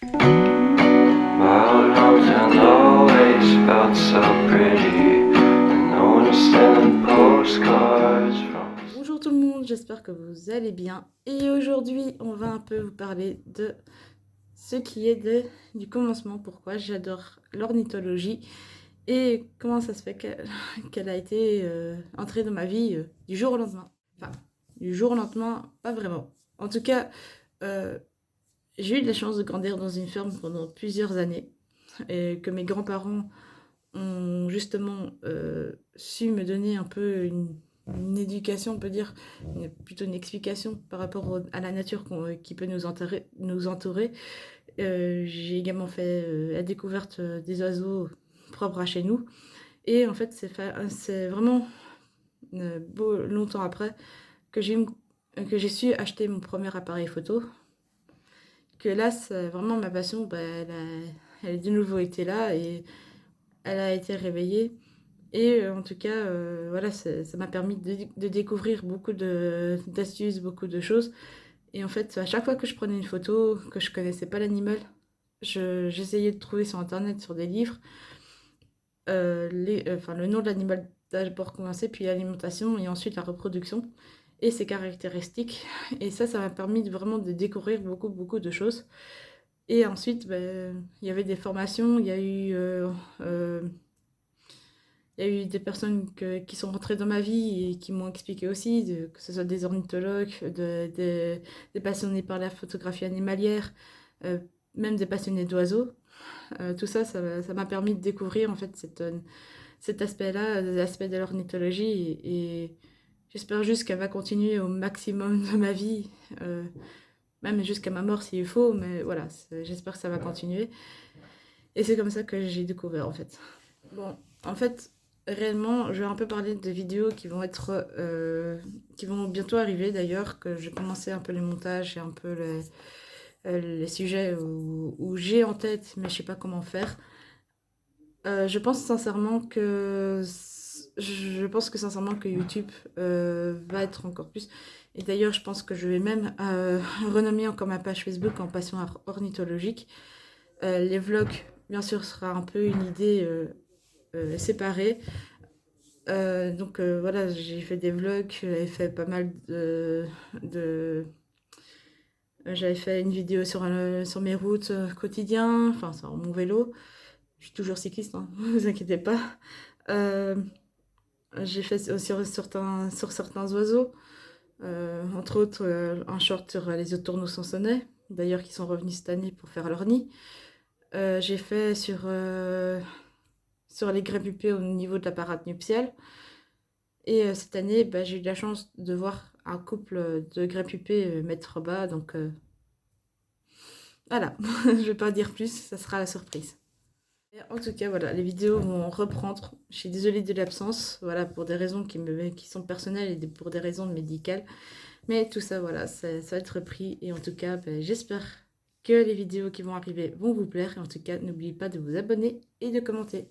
My old hometown always felt so pretty, and no one was sending postcards from. Bonjour tout le monde, j'espère que vous allez bien. Et aujourd'hui, on va un peu vous parler de ce qui est du commencement, pourquoi j'adore l'ornithologie et comment ça se fait qu'elle a été entrée dans ma vie du jour au lendemain. Enfin, du jour au lendemain, pas vraiment. En tout cas, j'ai eu de la chance de grandir dans une ferme pendant plusieurs années et que mes grands-parents ont justement su me donner un peu une éducation, on peut dire, plutôt une explication par rapport à la nature qui peut nous entourer. J'ai également fait la découverte des oiseaux propres à chez nous. Et en fait, c'est vraiment longtemps après que j'ai su acheter mon premier appareil photo. Que là, c'est vraiment ma passion, elle a de nouveau été là et elle a été réveillée. Et en tout cas, voilà, ça m'a permis de découvrir beaucoup d'astuces, beaucoup de choses. Et en fait, à chaque fois que je prenais une photo, que je connaissais pas l'animal, j'essayais de trouver sur internet, sur des livres, le nom de l'animal d'abord commencer, puis l'alimentation et ensuite la reproduction et ses caractéristiques. Et ça m'a permis vraiment de découvrir beaucoup, beaucoup de choses. Et ensuite, il y avait des formations, il y a eu des personnes qui sont rentrées dans ma vie et qui m'ont expliqué aussi, que ce soit des ornithologues, des passionnés par la photographie animalière, euh, même des passionnés d'oiseaux. Tout ça m'a permis de découvrir en fait cet aspect-là, l'aspect de l'ornithologie. Et j'espère juste qu'elle va continuer au maximum de ma vie, même jusqu'à ma mort s'il faut. Mais voilà, j'espère que ça va continuer. Et c'est comme ça que j'ai découvert en fait. Bon, en fait, réellement, je vais un peu parler de vidéos qui vont bientôt arriver d'ailleurs, que j'ai commencé un peu les montages et un peu les sujets où j'ai en tête, mais je sais pas comment faire. Je pense sincèrement que YouTube va être encore plus. Et d'ailleurs, je pense que je vais même renommer encore ma page Facebook en passion ornithologique. Les vlogs, bien sûr, sera un peu une idée séparée. Voilà, j'ai fait des vlogs, j'avais fait pas mal j'avais fait une vidéo sur mes routes quotidiennes, enfin sur mon vélo. Je suis toujours cycliste, hein, ne vous inquiétez pas. Euh, j'ai fait sur certains oiseaux, entre autres un short sur les autourneaux sansonnets, d'ailleurs qui sont revenus cette année pour faire leur nid. J'ai fait sur les grébupés au niveau de la parade nuptiale. Et cette année, j'ai eu de la chance de voir un couple de grépupés mettre bas. Donc voilà, je vais pas dire plus, ça sera la surprise. Et en tout cas, voilà, les vidéos vont reprendre. Je suis désolée de l'absence, voilà, pour des raisons qui sont personnelles et pour des raisons médicales. Mais tout ça, voilà, ça va être repris. Et en tout cas, j'espère que les vidéos qui vont arriver vont vous plaire. Et en tout cas, n'oubliez pas de vous abonner et de commenter.